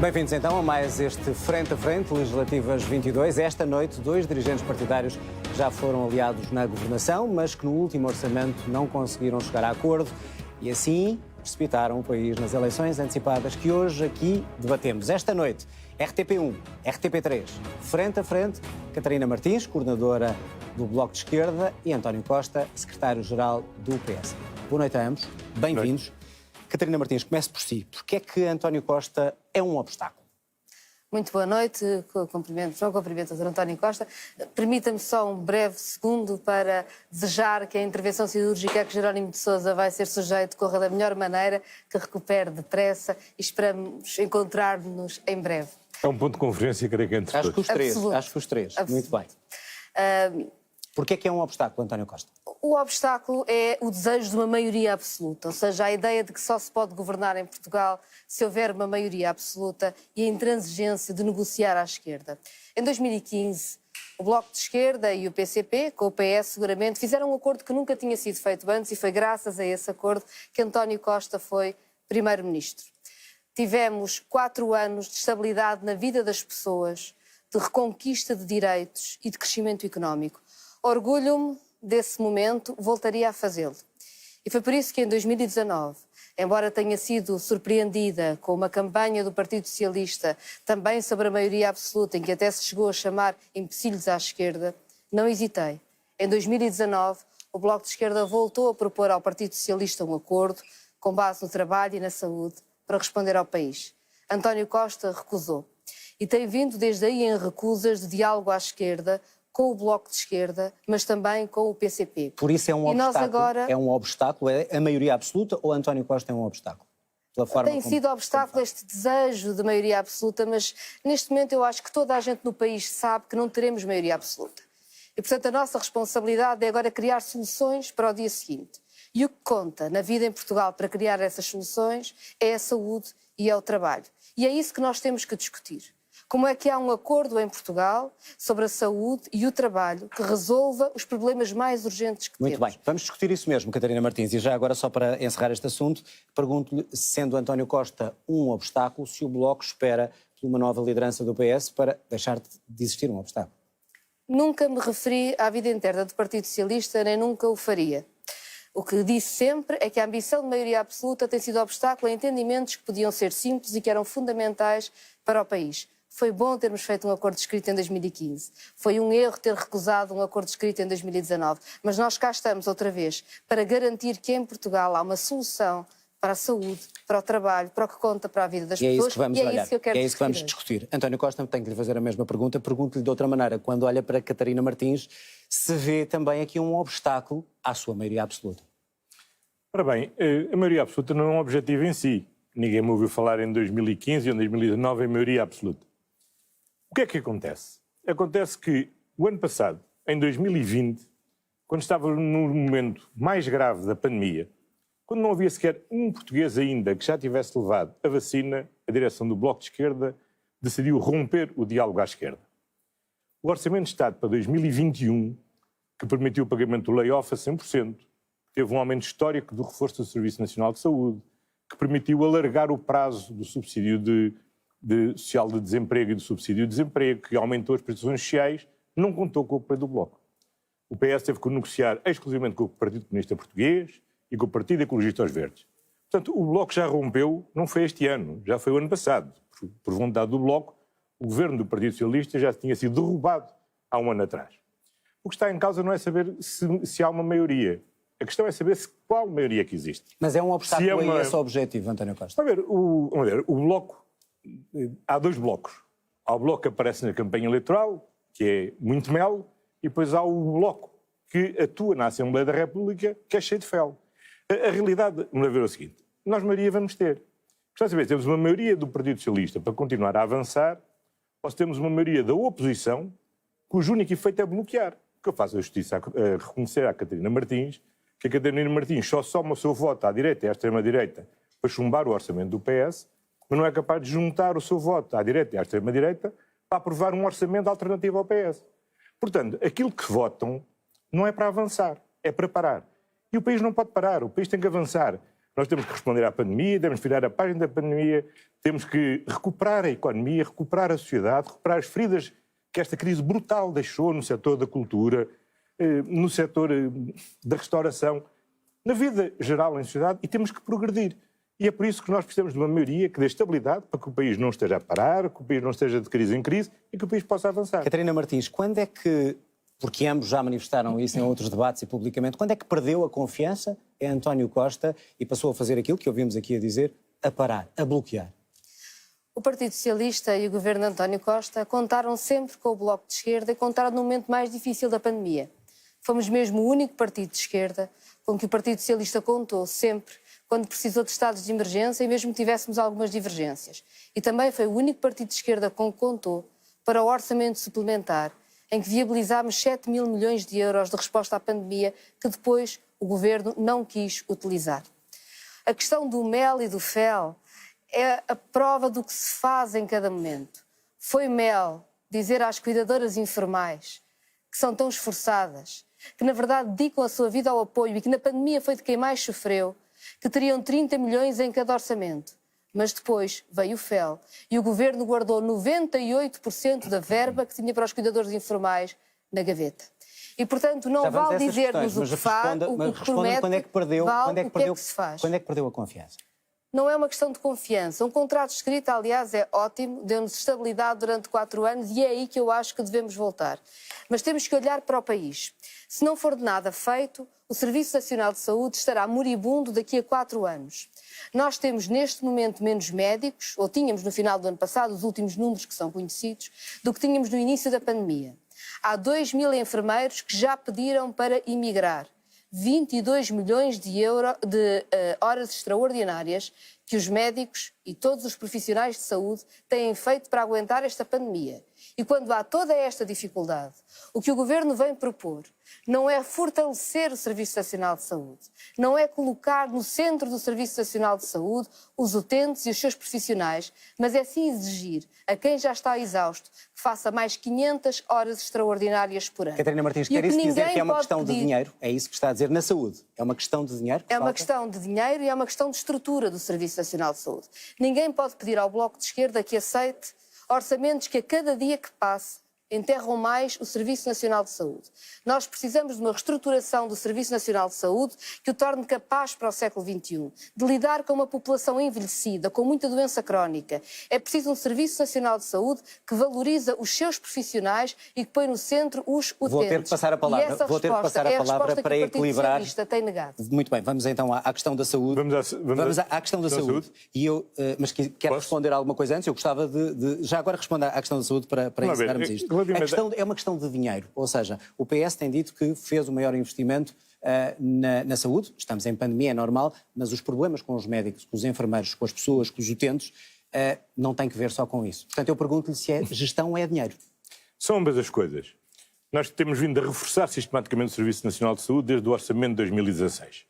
Bem-vindos então a mais este Frente a Frente, Legislativas 22. Esta noite, dois dirigentes partidários já foram aliados na governação, mas que no último orçamento não conseguiram chegar a acordo e assim precipitaram o país nas eleições antecipadas que hoje aqui debatemos. Esta noite, RTP1, RTP3, Frente a Frente, Catarina Martins, coordenadora do Bloco de Esquerda, e António Costa, secretário-geral do PS. Boa noite a ambos, bem-vindos. Catarina Martins, comece por si. Porquê é que António Costa é um obstáculo? Muito boa noite, cumprimento o Dr. António Costa. Permita-me só um breve segundo para desejar que a intervenção cirúrgica a que Jerónimo de Sousa vai ser sujeito corra da melhor maneira, que recupere depressa e esperamos encontrar-nos em breve. É um ponto de conferência, creio que entre Acho que os três. Absoluto. Muito bem. Porquê é que é um obstáculo, António Costa? O obstáculo é o desejo de uma maioria absoluta, ou seja, a ideia de que só se pode governar em Portugal se houver uma maioria absoluta e a intransigência de negociar à esquerda. Em 2015, o Bloco de Esquerda e o PCP, com o PS seguramente, fizeram um acordo que nunca tinha sido feito antes e foi graças a esse acordo que António Costa foi primeiro-ministro. Tivemos 4 anos de estabilidade na vida das pessoas, de reconquista de direitos e de crescimento económico. Orgulho-me desse momento, voltaria a fazê-lo. E foi por isso que em 2019, embora tenha sido surpreendida com uma campanha do Partido Socialista também sobre a maioria absoluta, em que até se chegou a chamar empecilhos à esquerda, não hesitei. Em 2019, o Bloco de Esquerda voltou a propor ao Partido Socialista um acordo com base no trabalho e na saúde para responder ao país. António Costa recusou. E tem vindo desde aí em recusas de diálogo à esquerda, com o Bloco de Esquerda, mas também com o PCP. Por isso é um obstáculo? Nós agora... É um obstáculo? É a maioria absoluta ou António Costa é um obstáculo? Tem sido obstáculo este desejo de maioria absoluta, mas neste momento eu acho que toda a gente no país sabe que não teremos maioria absoluta. E, portanto, a nossa responsabilidade é agora criar soluções para o dia seguinte. E o que conta na vida em Portugal para criar essas soluções é a saúde e é o trabalho. E é isso que nós temos que discutir. Como é que há um acordo em Portugal sobre a saúde e o trabalho que resolva os problemas mais urgentes que temos? Muito bem, vamos discutir isso mesmo, Catarina Martins. E já agora, só para encerrar este assunto, pergunto-lhe, sendo António Costa um obstáculo, se o Bloco espera por uma nova liderança do PS para deixar de existir um obstáculo. Nunca me referi à vida interna do Partido Socialista, nem nunca o faria. O que disse sempre é que a ambição de maioria absoluta tem sido obstáculo a entendimentos que podiam ser simples e que eram fundamentais para o país. Foi bom termos feito um acordo escrito em 2015. Foi um erro ter recusado um acordo escrito em 2019. Mas nós cá estamos outra vez para garantir que em Portugal há uma solução para a saúde, para o trabalho, para o que conta para a vida das pessoas. E é isso que eu quero discutir. É isso que vamos discutir. António Costa, tenho que lhe fazer a mesma pergunta. Pergunto-lhe de outra maneira. Quando olha para Catarina Martins, se vê também aqui um obstáculo à sua maioria absoluta? Ora bem, a maioria absoluta não é um objetivo em si. Ninguém me ouviu falar em 2015 ou em 2019 em maioria absoluta. O que é que acontece? Acontece que o ano passado, em 2020, quando estávamos no momento mais grave da pandemia, quando não havia sequer um português ainda que já tivesse levado a vacina, a direção do Bloco de Esquerda decidiu romper o diálogo à esquerda. O Orçamento de Estado para 2021, que permitiu o pagamento do layoff a 100%, teve um aumento histórico do reforço do Serviço Nacional de Saúde, que permitiu alargar o prazo do subsídio social de desemprego e do subsídio de desemprego, que aumentou as prestações sociais, não contou com o apoio do Bloco. O PS teve que negociar exclusivamente com o Partido Comunista Português e com o Partido Ecologista aos Verdes. Portanto, o Bloco já rompeu, não foi este ano, já foi o ano passado. Por vontade do Bloco, o governo do Partido Socialista já tinha sido derrubado há um ano atrás. O que está em causa não é saber se há uma maioria. A questão é saber qual maioria que existe. Mas é um obstáculo a esse objetivo, António Costa? Vamos ver, o Bloco... Há 2 blocos. Há o bloco que aparece na campanha eleitoral, que é muito mel, e depois há o bloco que atua na Assembleia da República, que é cheio de fel. A realidade, vamos ver o seguinte, nós maioria vamos ter. Está a saber, temos uma maioria do Partido Socialista para continuar a avançar, ou se temos uma maioria da oposição, cujo único efeito é bloquear. O que eu faço a justiça a reconhecer à Catarina Martins, que a Catarina Martins só soma o seu voto à direita e à extrema-direita para chumbar o orçamento do PS, mas não é capaz de juntar o seu voto à direita e à extrema-direita para aprovar um orçamento alternativo ao PS. Portanto, aquilo que votam não é para avançar, é para parar. E o país não pode parar, o país tem que avançar. Nós temos que responder à pandemia, temos que virar a página da pandemia, temos que recuperar a economia, recuperar a sociedade, recuperar as feridas que esta crise brutal deixou no setor da cultura, no setor da restauração, na vida geral em sociedade, e temos que progredir. E é por isso que nós precisamos de uma maioria que dê estabilidade para que o país não esteja a parar, que o país não esteja de crise em crise e que o país possa avançar. Catarina Martins, quando é que, porque ambos já manifestaram isso em outros debates e publicamente, quando é que perdeu a confiança em António Costa e passou a fazer aquilo que ouvimos aqui a dizer, a parar, a bloquear? O Partido Socialista e o governo de António Costa contaram sempre com o Bloco de Esquerda e contaram no momento mais difícil da pandemia. Fomos mesmo o único partido de esquerda com que o Partido Socialista contou sempre quando precisou de estados de emergência e mesmo que tivéssemos algumas divergências. E também foi o único partido de esquerda com que contou para o orçamento suplementar, em que viabilizámos 7 mil milhões de euros de resposta à pandemia que depois o governo não quis utilizar. A questão do mel e do fel é a prova do que se faz em cada momento. Foi mel dizer às cuidadoras informais que são tão esforçadas, que na verdade dedicam a sua vida ao apoio e que na pandemia foi de quem mais sofreu, que teriam 30 milhões em cada orçamento. Mas depois veio o fel e o governo guardou 98% da verba que tinha para os cuidadores informais na gaveta. E, portanto, não vale dizer-nos o que faz, o que promete, quando é que perdeu, vale quando é que o que é perdeu, que se faz. Quando é que perdeu a confiança? Não é uma questão de confiança. Um contrato escrito, aliás, é ótimo, deu-nos estabilidade durante 4 anos e é aí que eu acho que devemos voltar. Mas temos que olhar para o país. Se não for de nada feito, o Serviço Nacional de Saúde estará moribundo daqui a 4 anos. Nós temos neste momento menos médicos, ou tínhamos no final do ano passado, os últimos números que são conhecidos, do que tínhamos no início da pandemia. Há 2 mil enfermeiros que já pediram para emigrar. 22 milhões de horas extraordinárias que os médicos e todos os profissionais de saúde têm feito para aguentar esta pandemia. E quando há toda esta dificuldade, o que o Governo vem propor não é fortalecer o Serviço Nacional de Saúde, não é colocar no centro do Serviço Nacional de Saúde os utentes e os seus profissionais, mas é sim exigir a quem já está exausto que faça mais 500 horas extraordinárias por ano. Catarina Martins, quer isso dizer que é uma questão de dinheiro? É isso que está a dizer na saúde? É uma questão de dinheiro? É uma questão de dinheiro e é uma questão de estrutura do Serviço Nacional de Saúde. Ninguém pode pedir ao Bloco de Esquerda que aceite orçamentos que a cada dia que passa enterram mais o Serviço Nacional de Saúde. Nós precisamos de uma reestruturação do Serviço Nacional de Saúde que o torne capaz para o século XXI, de lidar com uma população envelhecida, com muita doença crónica. É preciso um Serviço Nacional de Saúde que valoriza os seus profissionais e que põe no centro os utentes. Vou ter que passar a palavra, para equilibrar. Tem negado. Muito bem, vamos então à questão da saúde. Vamos à questão da saúde. E eu, mas quero responder alguma coisa antes. Eu gostava de já agora responder à questão da saúde para encerrarmos isto. É uma questão de dinheiro, ou seja, o PS tem dito que fez o maior investimento na saúde, estamos em pandemia, é normal, mas os problemas com os médicos, com os enfermeiros, com as pessoas, com os utentes, não tem que ver só com isso. Portanto, eu pergunto-lhe se é gestão ou é dinheiro. São ambas as coisas. Nós temos vindo a reforçar sistematicamente o Serviço Nacional de Saúde desde o orçamento de 2016.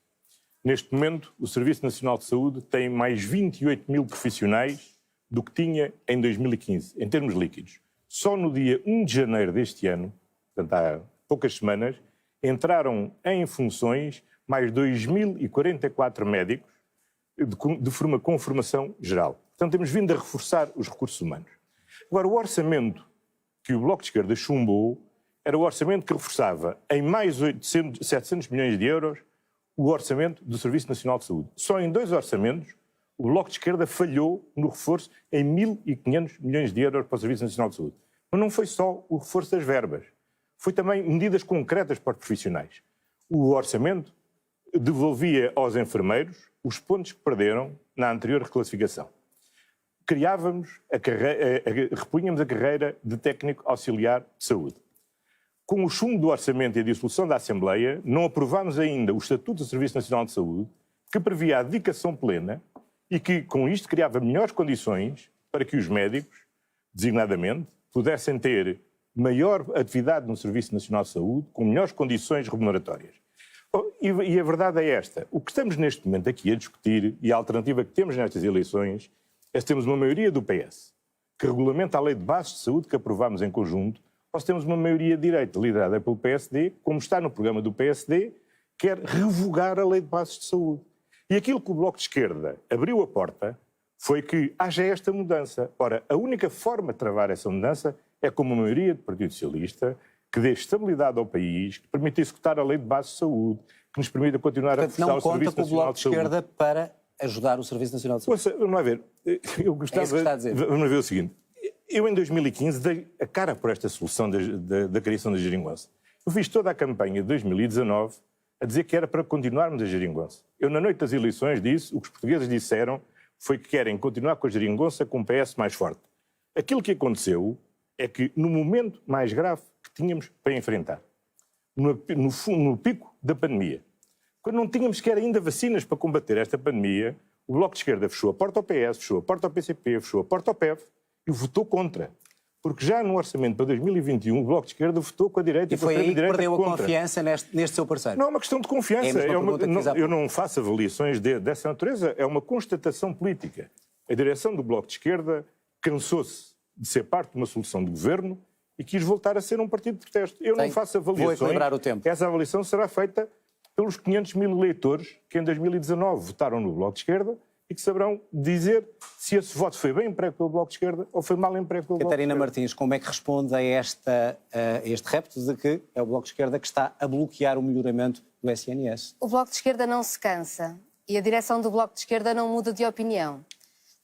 Neste momento, o Serviço Nacional de Saúde tem mais 28 mil profissionais do que tinha em 2015, em termos líquidos. Só no dia 1 de janeiro deste ano, portanto há poucas semanas, entraram em funções mais 2.044 médicos de forma com formação geral. Portanto, temos vindo a reforçar os recursos humanos. Agora, o orçamento que o Bloco de Esquerda chumbou era o orçamento que reforçava em mais 700 milhões de euros o orçamento do Serviço Nacional de Saúde. Só em 2 orçamentos o Bloco de Esquerda falhou no reforço em 1.500 milhões de euros para o Serviço Nacional de Saúde. Mas não foi só o reforço das verbas. Foi também medidas concretas para os profissionais. O orçamento devolvia aos enfermeiros os pontos que perderam na anterior reclassificação. Repunhamos a carreira de técnico auxiliar de saúde. Com o chumbo do orçamento e a dissolução da Assembleia, não aprovámos ainda o Estatuto do Serviço Nacional de Saúde, que previa a dedicação plena e que, com isto, criava melhores condições para que os médicos, designadamente, pudessem ter maior atividade no Serviço Nacional de Saúde, com melhores condições remuneratórias. E a verdade é esta. O que estamos neste momento aqui a discutir, e a alternativa que temos nestas eleições, é se temos uma maioria do PS, que regulamenta a Lei de Bases de Saúde que aprovámos em conjunto, ou se temos uma maioria de direita, liderada pelo PSD, como está no programa do PSD, quer revogar a Lei de Bases de Saúde. E aquilo que o Bloco de Esquerda abriu a porta foi que haja esta mudança. Ora, a única forma de travar essa mudança é com uma maioria do Partido Socialista que dê estabilidade ao país, que permita executar a lei de base de saúde, que nos permita continuar a prestar o Serviço Nacional de Saúde. Não conta com o Bloco de Esquerda para ajudar o Serviço Nacional de Saúde. Vamos lá ver. Eu gostava, é isso que está a dizer. Vamos ver o seguinte. Eu, em 2015, dei a cara por esta solução da criação da geringonça. Eu fiz toda a campanha de 2019 a dizer que era para continuarmos a geringonça. Eu, na noite das eleições, disse, o que os portugueses disseram foi que querem continuar com a geringonça com um PS mais forte. Aquilo que aconteceu é que, no momento mais grave que tínhamos para enfrentar, no pico da pandemia, quando não tínhamos sequer ainda vacinas para combater esta pandemia, o Bloco de Esquerda fechou a porta ao PS, fechou a porta ao PCP, fechou a porta ao PEV e votou contra. Porque já no orçamento para 2021 o Bloco de Esquerda votou com a direita e foi aí que perdeu contra. A confiança neste seu parceiro. Não é uma questão de confiança. Eu não faço avaliações dessa natureza. É uma constatação política. A direção do Bloco de Esquerda cansou-se de ser parte de uma solução de governo e quis voltar a ser um partido de protesto. Eu não faço avaliações. Vou equilibrar o tempo. Essa avaliação será feita pelos 500 mil eleitores que em 2019 votaram no Bloco de Esquerda e que saberão dizer se esse voto foi bem emprego pelo Bloco de Esquerda ou foi mal emprego pelo Bloco de Esquerda. Catarina Martins, como é que responde a este repto de que é o Bloco de Esquerda que está a bloquear o melhoramento do SNS? O Bloco de Esquerda não se cansa e a direção do Bloco de Esquerda não muda de opinião.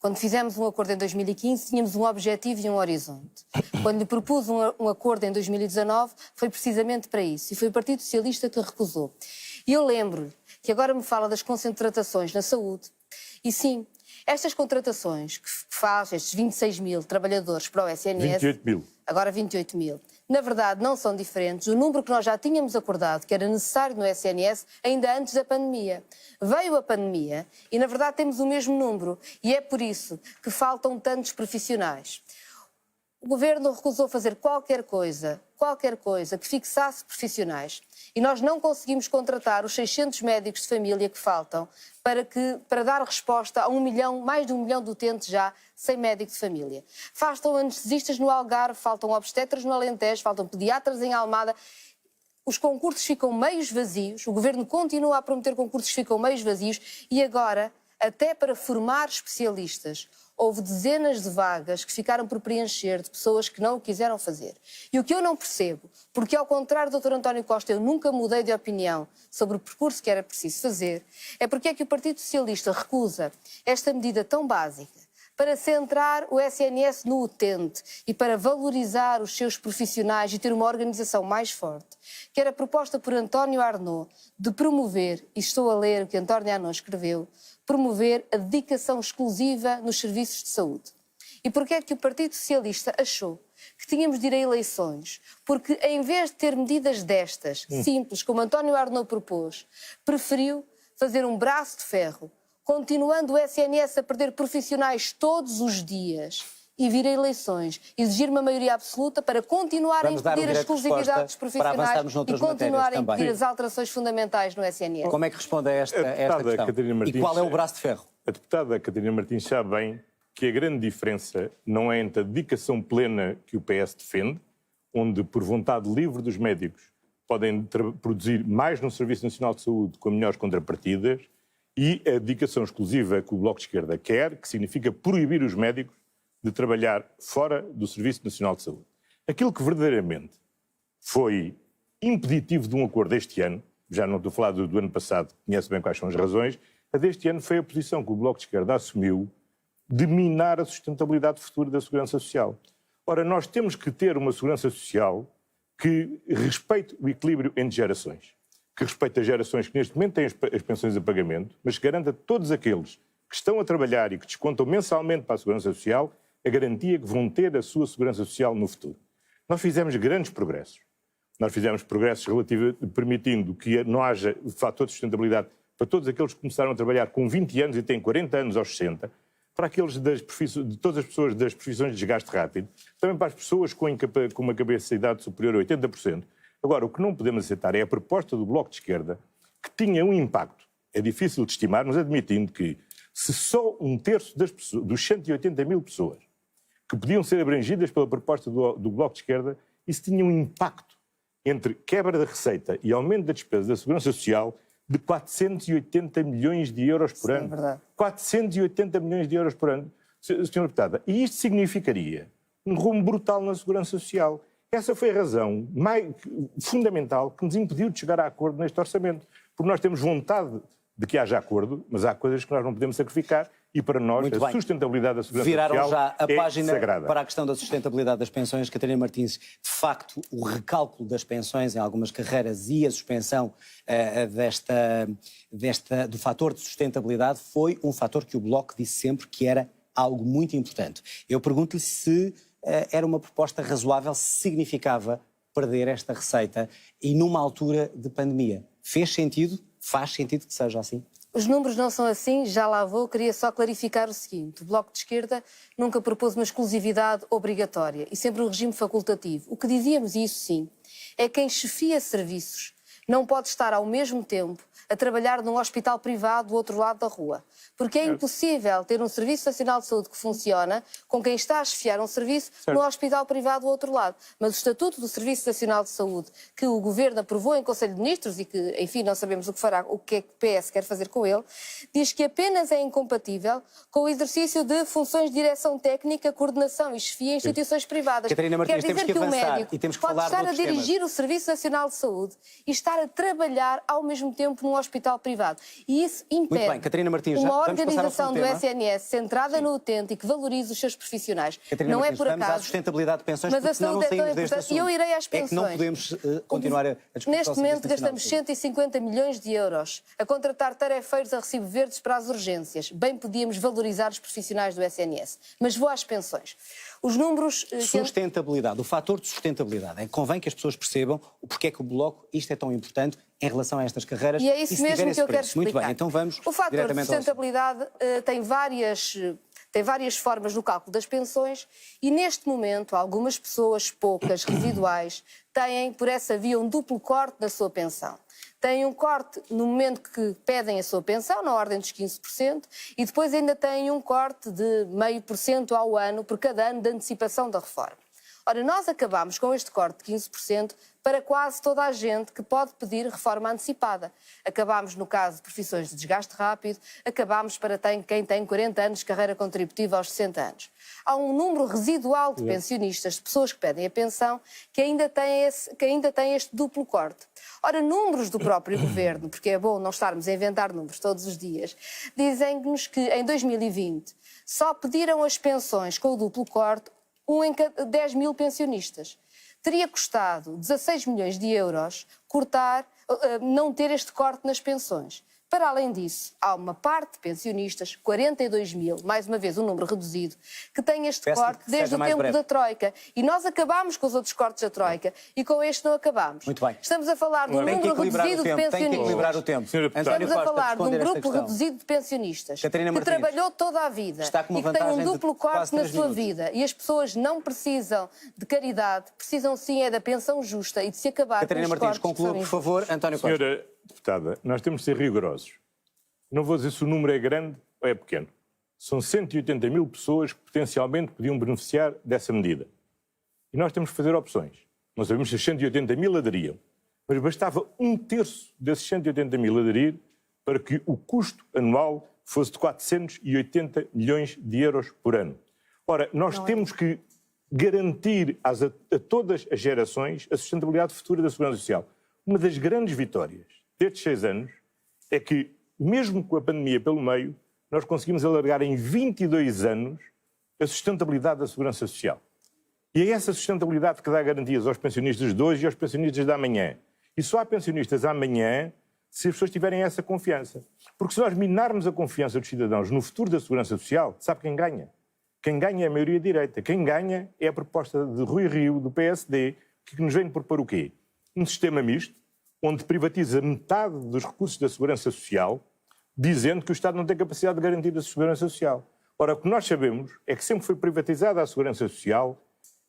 Quando fizemos um acordo em 2015, tínhamos um objetivo e um horizonte. Quando lhe propus um acordo em 2019, foi precisamente para isso. E foi o Partido Socialista que recusou. E eu lembro-lhe que agora me fala das contratações na saúde. E sim, estas contratações que faz, estes 26 mil trabalhadores para o SNS... 28 mil. Agora 28 mil. Na verdade, não são diferentes do número que nós já tínhamos acordado, que era necessário no SNS, ainda antes da pandemia. Veio a pandemia e, na verdade, temos o mesmo número. E é por isso que faltam tantos profissionais. O Governo recusou fazer qualquer coisa que fixasse profissionais. E nós não conseguimos contratar os 600 médicos de família que faltam para dar resposta a mais de 1 milhão de utentes já sem médico de família. Faltam anestesistas no Algarve, faltam obstetras no Alentejo, faltam pediatras em Almada. Os concursos ficam meios vazios, o Governo continua a prometer concursos que ficam meios vazios e agora, até para formar especialistas, houve dezenas de vagas que ficaram por preencher de pessoas que não o quiseram fazer. E o que eu não percebo, porque ao contrário do Dr. António Costa eu nunca mudei de opinião sobre o percurso que era preciso fazer, é porque é que o Partido Socialista recusa esta medida tão básica para centrar o SNS no utente e para valorizar os seus profissionais e ter uma organização mais forte, que era proposta por António Arnaud de promover, e estou a ler o que António Arnaud escreveu, promover a dedicação exclusiva nos serviços de saúde. E porquê é que o Partido Socialista achou que tínhamos de ir a eleições? Porque em vez de ter medidas destas, simples, como António Arnaud propôs, preferiu fazer um braço de ferro, continuando o SNS a perder profissionais todos os dias e vir a eleições, exigir uma maioria absoluta para continuar a impedir a exclusividade dos profissionais e continuar a impedir as alterações fundamentais no SNS. Como é que responde a esta questão? Martins, e qual é o braço de ferro? A deputada Catarina Martins sabe bem que a grande diferença não é entre a dedicação plena que o PS defende, onde, por vontade livre dos médicos, podem produzir mais no Serviço Nacional de Saúde com melhores contrapartidas, e a dedicação exclusiva que o Bloco de Esquerda quer, que significa proibir os médicos de trabalhar fora do Serviço Nacional de Saúde. Aquilo que verdadeiramente foi impeditivo de um acordo este ano, já não estou a falar do ano passado, conhece bem quais são as razões, a deste ano foi a posição que o Bloco de Esquerda assumiu de minar a sustentabilidade futura da segurança social. Ora, nós temos que ter uma segurança social que respeite o equilíbrio entre gerações, que respeite as gerações que neste momento têm as pensões a pagamento, mas que garanta a todos aqueles que estão a trabalhar e que descontam mensalmente para a segurança social a garantia que vão ter a sua segurança social no futuro. Nós fizemos grandes progressos. Nós fizemos progressos permitindo que não haja fator de sustentabilidade para todos aqueles que começaram a trabalhar com 20 anos e têm 40 anos aos 60, para aqueles de todas as pessoas das profissões de desgaste rápido, também para as pessoas com uma capacidade superior a 80%. Agora, o que não podemos aceitar é a proposta do Bloco de Esquerda, que tinha um impacto, é difícil de estimar, mas admitindo que se só 1/3 dos 180 mil pessoas que podiam ser abrangidas pela proposta do Bloco de Esquerda, isso tinha um impacto entre quebra da receita e aumento da despesa da Segurança Social de 480 milhões de euros por ano. É verdade. 480 milhões de euros por ano, Sra. Deputada. E isto significaria um rumo brutal na segurança social. Essa foi a razão fundamental que nos impediu de chegar a acordo neste orçamento. Porque nós temos vontade de que haja acordo, mas há coisas que nós não podemos sacrificar e para nós a sustentabilidade da segurança Viraram social já a página sagrada. para a questão da sustentabilidade das pensões. Catarina Martins, de facto, o recálculo das pensões em algumas carreiras e a suspensão do fator de sustentabilidade foi um fator que o Bloco disse sempre que era algo muito importante. Eu pergunto-lhe se era uma proposta razoável, se significava perder esta receita e numa altura de pandemia. Fez sentido? Faz sentido que seja assim? Os números não são assim, já lá vou, queria só clarificar o seguinte. O Bloco de Esquerda nunca propôs uma exclusividade obrigatória e sempre um regime facultativo. O que dizíamos, e isso sim, é que quem chefia serviços não pode estar ao mesmo tempo a trabalhar num hospital privado do outro lado da rua. Porque é impossível ter um Serviço Nacional de Saúde que funciona com quem está a chefiar um serviço no hospital privado do outro lado. Mas o Estatuto do Serviço Nacional de Saúde, que o Governo aprovou em Conselho de Ministros e que, enfim, não sabemos o que fará, o que é que o PS quer fazer com ele, diz que apenas é incompatível com o exercício de funções de direção técnica, coordenação e chefia em instituições privadas. Catarina Martins, quer dizer temos que o avançar médico e temos que pode falar de estar a outros dirigir temas. o Serviço Nacional de Saúde e estar a trabalhar ao mesmo tempo num hospital privado. E isso impede Muito bem, Catarina Martins, uma vamos passar ao organização do segundo tema. SNS centrada no utente e que valorize os seus profissionais. Catarina Não é Martins, por vamos à acaso. sustentabilidade de pensões, Mas porque a senão não saúde é tão saímos deste importante. assunto. E eu irei às pensões. É que não podemos continuar a discutir Neste momento gastamos 150 milhões de euros a contratar tarefeiros a recibo verdes para as urgências. Bem podíamos valorizar os profissionais do SNS. Mas vou às pensões. Os números... Sustentabilidade, o fator de sustentabilidade. É que convém que as pessoas percebam o porquê é que o Bloco, isto é tão importante em relação a estas carreiras. E é isso se mesmo tiver que eu esse quero preço. explicar. Muito bem, então vamos o fator de diretamente ao assunto. sustentabilidade tem várias formas no cálculo das pensões e, neste momento, algumas pessoas, poucas, residuais, têm, por essa via, um duplo corte na sua pensão. Têm um corte no momento que pedem a sua pensão, na ordem dos 15%, e depois ainda têm um corte de 0,5% ao ano por cada ano de antecipação da reforma. Ora, nós acabamos com este corte de 15% para quase toda a gente que pode pedir reforma antecipada. Acabamos no caso de profissões de desgaste rápido, acabamos para quem tem 40 anos de carreira contributiva aos 60 anos. Há um número residual de pensionistas, de pessoas que pedem a pensão, que ainda têm este duplo corte. Ora, números do próprio Governo, porque é bom não estarmos a inventar números todos os dias, dizem-nos que em 2020 só pediram as pensões com o duplo corte 1 em 10 mil pensionistas. Teria custado 16 milhões de euros não ter este corte nas pensões. Para além disso, há uma parte de pensionistas, 42 mil, mais uma vez um número reduzido, que tem este corte desde o tempo da Troika. E nós acabámos com os outros cortes da Troika e com este não acabámos. Muito bem. Estamos a falar de um número reduzido de pensionistas. Tem que equilibrar o tempo. Estamos a falar de um grupo reduzido de pensionistas que trabalhou toda a vida e que tem um duplo corte na sua vida. E as pessoas não precisam de caridade, precisam sim é da pensão justa e de se acabar Catarina com os Martins, cortes. conclua, por favor. António Costa. Senhora Deputada, nós temos de ser rigorosos. Não vou dizer se o número é grande ou é pequeno. São 180 mil pessoas que potencialmente podiam beneficiar dessa medida. E nós temos que fazer opções. Não sabemos se os 180 mil aderiam. Mas bastava 1/3 desses 180 mil aderir para que o custo anual fosse de 480 milhões de euros por ano. Ora, nós temos que garantir a todas as gerações a sustentabilidade futura da Segurança Social. Uma das grandes vitórias destes 6 anos é que, mesmo com a pandemia pelo meio, nós conseguimos alargar em 22 anos a sustentabilidade da Segurança Social. E é essa sustentabilidade que dá garantias aos pensionistas de hoje e aos pensionistas de amanhã. E só há pensionistas amanhã se as pessoas tiverem essa confiança. Porque se nós minarmos a confiança dos cidadãos no futuro da Segurança Social, sabe quem ganha? Quem ganha é a maioria direita. Quem ganha é a proposta de Rui Rio, do PSD, que nos vem propor o quê? Um sistema misto, onde privatiza metade dos recursos da Segurança Social, dizendo que o Estado não tem capacidade de garantir a Segurança Social. Ora, o que nós sabemos é que sempre foi privatizada a Segurança Social,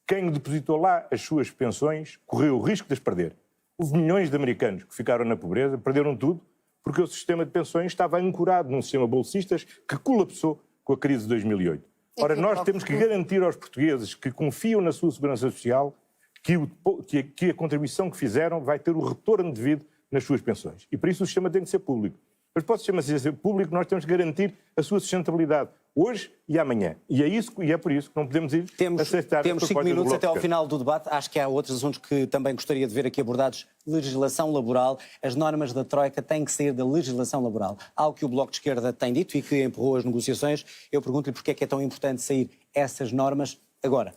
quem depositou lá as suas pensões correu o risco de as perder. Houve milhões de americanos que ficaram na pobreza, perderam tudo, porque o sistema de pensões estava ancorado num sistema bolsistas que colapsou com a crise de 2008. Ora, nós temos que garantir aos portugueses que confiam na sua Segurança Social que a contribuição que fizeram vai ter o retorno devido nas suas pensões. E por isso o sistema tem que ser público. Mas para o sistema ser público, nós temos que garantir a sua sustentabilidade, hoje e amanhã. E é por isso que não podemos aceitar... Temos 5 minutos até ao final do debate. Acho que há outros assuntos que também gostaria de ver aqui abordados. Legislação laboral. As normas da Troika têm que sair da legislação laboral. Algo que o Bloco de Esquerda tem dito e que empurrou as negociações. Eu pergunto-lhe porque é que é tão importante sair essas normas agora.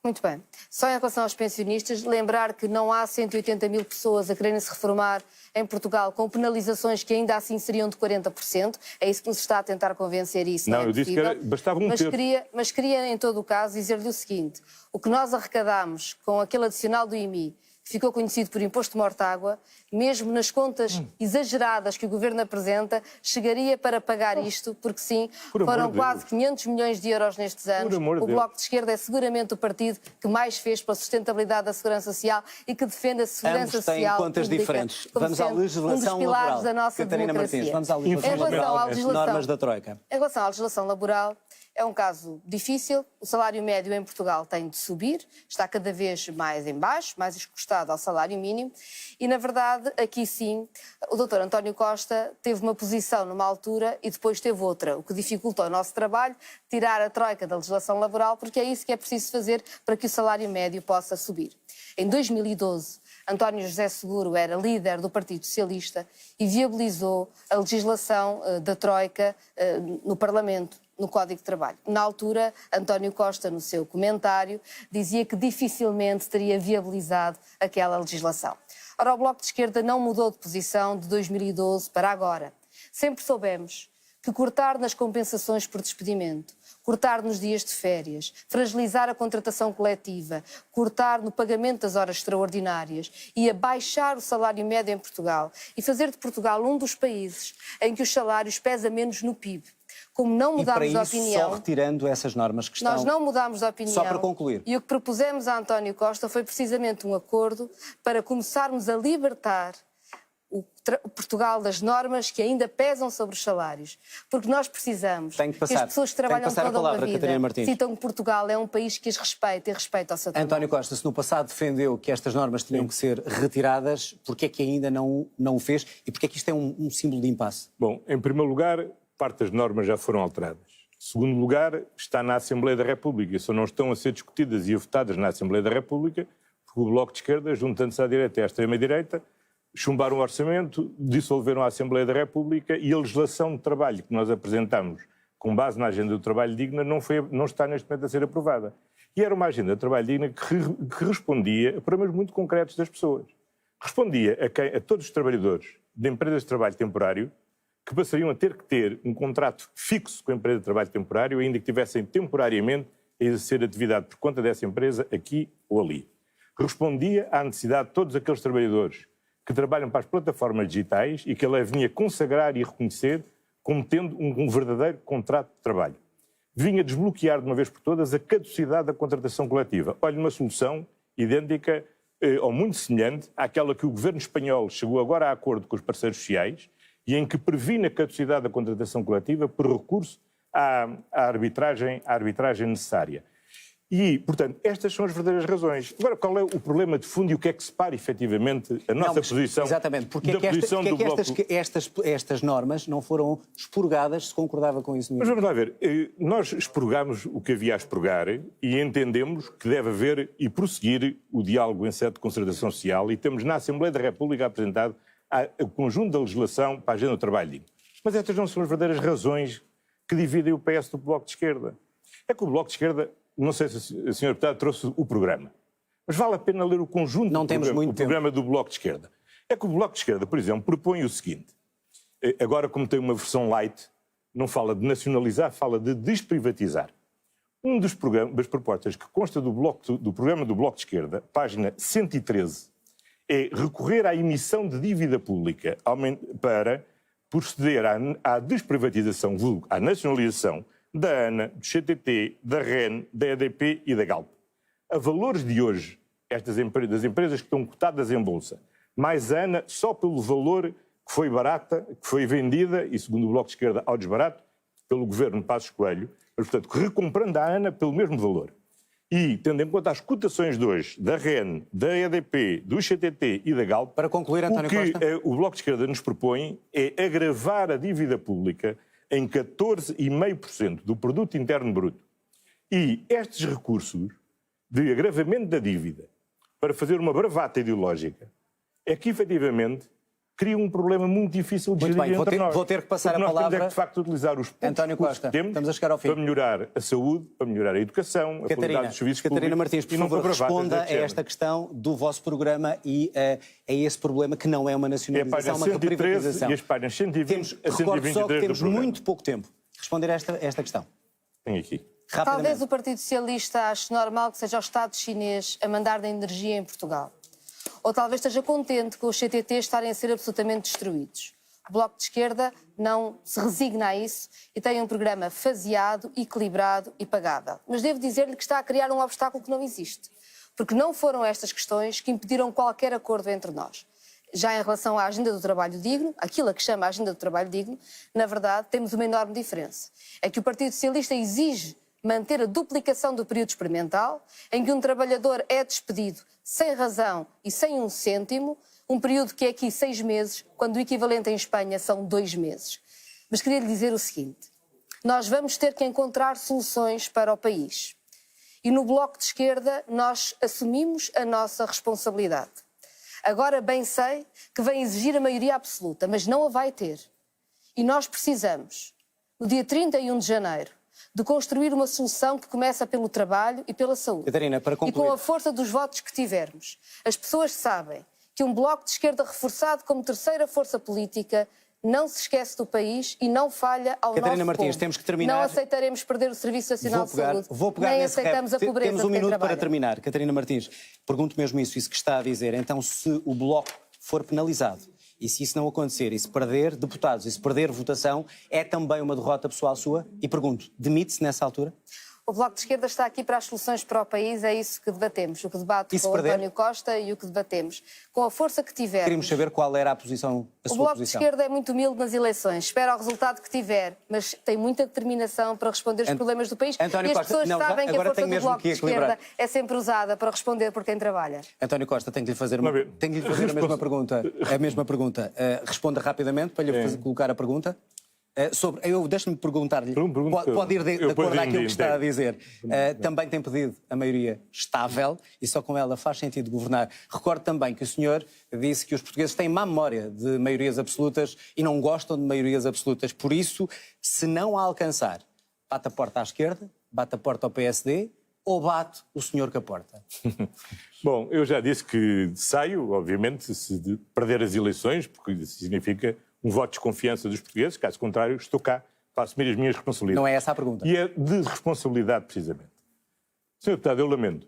Muito bem. Só em relação aos pensionistas, lembrar que não há 180 mil pessoas a quererem se reformar em Portugal com penalizações que ainda assim seriam de 40%. É isso que nos está a tentar convencer isso. Não, eu disse que bastava um terço. Mas queria, em todo o caso, dizer-lhe o seguinte. O que nós arrecadámos com aquele adicional do IMI, que ficou conhecido por imposto de mortágua, mesmo nas contas exageradas que o Governo apresenta, chegaria para pagar isto, porque sim, foram quase 500 milhões de euros nestes anos. O Bloco de Esquerda é seguramente o partido que mais fez pela sustentabilidade da segurança social e que defende a segurança social. Ambos têm contas diferentes. Vamos à legislação laboral. Da nossa Catarina democracia. Martins, vamos à legislação laboral. Normas da Troika. Em relação à legislação laboral, é um caso difícil. O salário médio em Portugal tem de subir, está cada vez mais em baixo, mais encostado ao salário mínimo. E, na verdade, aqui sim, o Dr. António Costa teve uma posição numa altura e depois teve outra, o que dificultou o nosso trabalho, tirar a Troika da legislação laboral, porque é isso que é preciso fazer para que o salário médio possa subir. Em 2012, António José Seguro era líder do Partido Socialista e viabilizou a legislação da Troika no Parlamento, no Código de Trabalho. Na altura, António Costa, no seu comentário, dizia que dificilmente teria viabilizado aquela legislação. Ora, o Bloco de Esquerda não mudou de posição de 2012 para agora. Sempre soubemos que cortar nas compensações por despedimento, cortar nos dias de férias, fragilizar a contratação coletiva, cortar no pagamento das horas extraordinárias e abaixar o salário médio em Portugal e fazer de Portugal um dos países em que os salários pesam menos no PIB. Como não mudámos de opinião... só retirando essas normas que estão... Nós não mudámos de opinião. Só para concluir. E o que propusemos a António Costa foi precisamente um acordo para começarmos a libertar o Portugal das normas que ainda pesam sobre os salários. Porque nós precisamos que as pessoas que trabalham toda uma vida sintam que Portugal é um país que as respeita e respeita ao seu trabalho. António Costa, se no passado defendeu que estas normas tinham que ser retiradas, porquê é que ainda não o fez e porquê é que isto é um símbolo de impasse? Bom, em primeiro lugar, parte das normas já foram alteradas. Em segundo lugar, está na Assembleia da República e só não estão a ser discutidas e votadas na Assembleia da República porque o Bloco de Esquerda, juntando-se à direita e à extrema-direita, chumbaram o orçamento, dissolveram a Assembleia da República e a legislação de trabalho que nós apresentamos com base na agenda do trabalho digna não está neste momento a ser aprovada. E era uma agenda de trabalho digna que respondia a problemas muito concretos das pessoas. Respondia a todos os trabalhadores de empresas de trabalho temporário que passariam a ter que ter um contrato fixo com a empresa de trabalho temporário, ainda que tivessem temporariamente a exercer atividade por conta dessa empresa aqui ou ali. Respondia à necessidade de todos aqueles trabalhadores que trabalham para as plataformas digitais e que a lei vinha consagrar e reconhecer como tendo um verdadeiro contrato de trabalho. Vinha desbloquear de uma vez por todas a caducidade da contratação coletiva. Olha, uma solução idêntica ou muito semelhante àquela que o governo espanhol chegou agora a acordo com os parceiros sociais e em que previne a caducidade da contratação coletiva por recurso à arbitragem necessária. E, portanto, estas são as verdadeiras razões. Agora, qual é o problema de fundo e o que é que separa, efetivamente, a nossa posição exatamente, porque da posição do Bloco? Estas normas não foram expurgadas, se concordava com isso? Mas vamos lá ver. Nós expurgámos o que havia a expurgar e entendemos que deve haver e prosseguir o diálogo em sede de concertação social e temos na Assembleia da República apresentado o conjunto da legislação para a agenda do trabalho digno. Mas estas não são as verdadeiras razões que dividem o PS do Bloco de Esquerda. É que o Bloco de Esquerda, não sei se a senhora deputada trouxe o programa, mas vale a pena ler o conjunto do programa do Bloco de Esquerda. É que o Bloco de Esquerda, por exemplo, propõe o seguinte, agora como tem uma versão light, não fala de nacionalizar, fala de desprivatizar. Das propostas que consta do programa do Bloco de Esquerda, página 113, é recorrer à emissão de dívida pública para proceder à desprivatização, à nacionalização da ANA, do CTT, da REN, da EDP e da Galp. A valores de hoje, das empresas que estão cotadas em bolsa, mais a ANA, só pelo valor que foi barata, que foi vendida, e segundo o Bloco de Esquerda, ao desbarato, pelo governo Passos Coelho, mas, portanto, recomprando a ANA pelo mesmo valor. E, tendo em conta as cotações de hoje, da REN, da EDP, do CTT e da Galp, Para concluir, António o que Costa. o Bloco de Esquerda nos propõe é agravar a dívida pública em 14,5% do produto interno bruto. E estes recursos de agravamento da dívida para fazer uma bravata ideológica é que, efetivamente, cria um problema muito difícil de gerir entre nós. Vou ter que passar Porque a palavra. Nós temos é que, de facto, utilizar os poucos António recursos Costa, que temos estamos a chegar ao fim. para melhorar a saúde, para melhorar a educação, a qualidade dos serviços Catarina públicos. Martins, por e não favor, para bravatas responda a deste género. esta questão do vosso programa e a esse problema que não é uma É a nacionalização, página é uma 113 privatização. e as páginas 120 a Recordo 123 só que do temos programa. muito pouco tempo. Responder a esta questão. Tem aqui. Talvez Rapidamente. o Partido Socialista ache normal que seja o Estado chinês a mandar da energia em Portugal. Ou talvez esteja contente com os CTT estarem a ser absolutamente destruídos. O Bloco de Esquerda não se resigna a isso e tem um programa faseado, equilibrado e pagável. Mas devo dizer-lhe que está a criar um obstáculo que não existe. Porque não foram estas questões que impediram qualquer acordo entre nós. Já em relação à agenda do trabalho digno, aquilo a que chama a agenda do trabalho digno, na verdade temos uma enorme diferença. É que o Partido Socialista exige manter a duplicação do período experimental, em que um trabalhador é despedido sem razão e sem um cêntimo, um período que é aqui 6 meses, quando o equivalente em Espanha são 2 meses. Mas queria lhe dizer o seguinte: nós vamos ter que encontrar soluções para o país. E no Bloco de Esquerda nós assumimos a nossa responsabilidade. Agora bem sei que vem exigir a maioria absoluta, mas não a vai ter. E nós precisamos, no dia 31 de janeiro, de construir uma solução que começa pelo trabalho e pela saúde. Catarina, para E concluir. com a força dos votos que tivermos. As pessoas sabem que um Bloco de Esquerda reforçado como terceira força política não se esquece do país e não falha ao Catarina nosso Martins, povo. temos que terminar. Não aceitaremos perder o Serviço Nacional de Saúde. Vou pegar nem nesse aceitamos rap. a pobreza Temos um de quem minuto para trabalha. terminar. Catarina Martins, pergunto mesmo isso que está a dizer. Então, se o Bloco for penalizado, e se isso não acontecer, e se perder deputados, e se perder votação, é também uma derrota pessoal sua? E pergunto, demite-se nessa altura? O Bloco de Esquerda está aqui para as soluções para o país, é isso que debatemos. O que debate E se com o perder? António Costa e o que debatemos. Com a força que tivermos. Queríamos saber qual era a O sua Bloco de posição. Esquerda é muito humilde nas eleições, espera o resultado que tiver, mas tem muita determinação para responder os problemas do país. António e as Costa, pessoas não, já- sabem que a agora força tenho do mesmo Bloco que de equilibrar. Esquerda é sempre usada para responder por quem trabalha. António Costa, tenho que lhe fazer, Vamos ver. tenho que lhe fazer a mesma pergunta. Responda rapidamente para lhe colocar a pergunta. Deixe-me perguntar-lhe, pode ir de acordo àquilo que está a dizer. Também tem pedido a maioria estável e só com ela faz sentido governar. Recordo também que o senhor disse que os portugueses têm má memória de maiorias absolutas e não gostam de maiorias absolutas. Por isso, se não a alcançar, bate a porta à esquerda, bate a porta ao PSD ou bate o senhor com a porta? Bom, eu já disse que saio, obviamente, se perder as eleições, porque isso significa um voto de desconfiança dos portugueses. Caso contrário, estou cá para assumir as minhas responsabilidades. Não é essa a pergunta. E é de responsabilidade, precisamente. Sr. Deputado, eu lamento,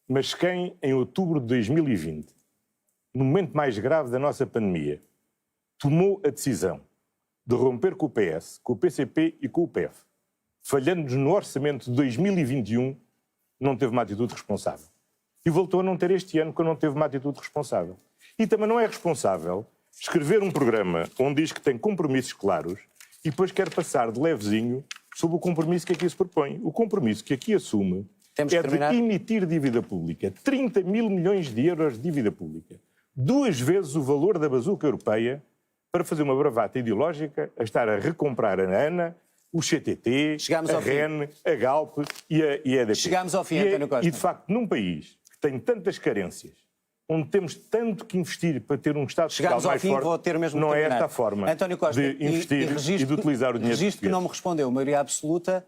mas quem, em outubro de 2020, no momento mais grave da nossa pandemia, tomou a decisão de romper com o PS, com o PCP e com o PF, falhando-nos no orçamento de 2021, não teve uma atitude responsável. E voltou a não ter este ano, quando não teve uma atitude responsável. E também não é responsável escrever um programa onde diz que tem compromissos claros e depois quer passar de levezinho sobre o compromisso que aqui se propõe. O compromisso que aqui assume é de emitir dívida pública. 30 mil milhões de euros de dívida pública. 2 vezes o valor da bazuca europeia para fazer uma bravata ideológica, a estar a recomprar a ANA, o CTT, a REN, a Galp e a EDP. Chegámos ao fim, António Costa. E, de facto, num país que tem tantas carências, onde temos tanto que investir para ter um Estado fiscal mais forte, vou ter mesmo não que é terminar. esta a forma António Costa, de investir e de utilizar o dinheiro registro que não me respondeu. Maioria absoluta,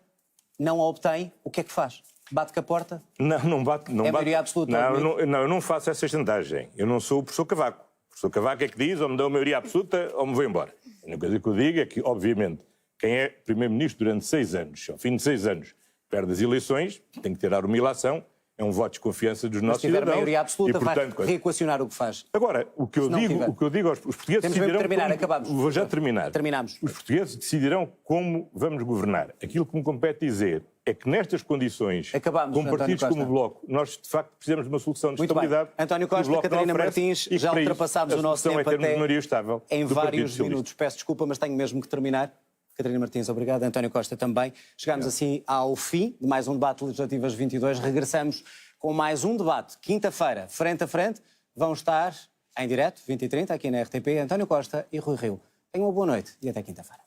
não a obtém, o que é que faz? Bate com a porta? Não bate. Não é bate. maioria absoluta? Não, eu não faço essa chantagem. Eu não sou o professor Cavaco. O professor Cavaco é que diz, ou me dão a maioria absoluta, ou me vou embora. A única coisa que eu digo é que, obviamente, quem é primeiro-ministro durante 6 anos, ao fim de 6 anos, perde as eleições, tem que tirar uma ilação, é um voto de confiança dos nossos cidadãos. Se tiver maioria absoluta, e, portanto, vai reequacionar o que faz. Agora, o que eu digo aos portugueses Temos decidirão... mesmo que terminar, acabamos. Vou já terminar. Terminamos. Os portugueses decidirão como vamos governar. Aquilo que me compete dizer é que nestas condições, com partidos como o Bloco, nós de facto precisamos de uma solução de estabilidade. António Costa, Catarina Martins, já ultrapassámos o nosso tempo até em vários minutos. Peço desculpa, mas tenho mesmo que terminar. Catarina Martins, obrigado. António Costa também. Chegamos assim ao fim de mais um debate legislativo às 22. Regressamos com mais um debate. Quinta-feira, frente a frente, vão estar em direto, 20h30, aqui na RTP, António Costa e Rui Rio. Tenham uma boa noite e até quinta-feira.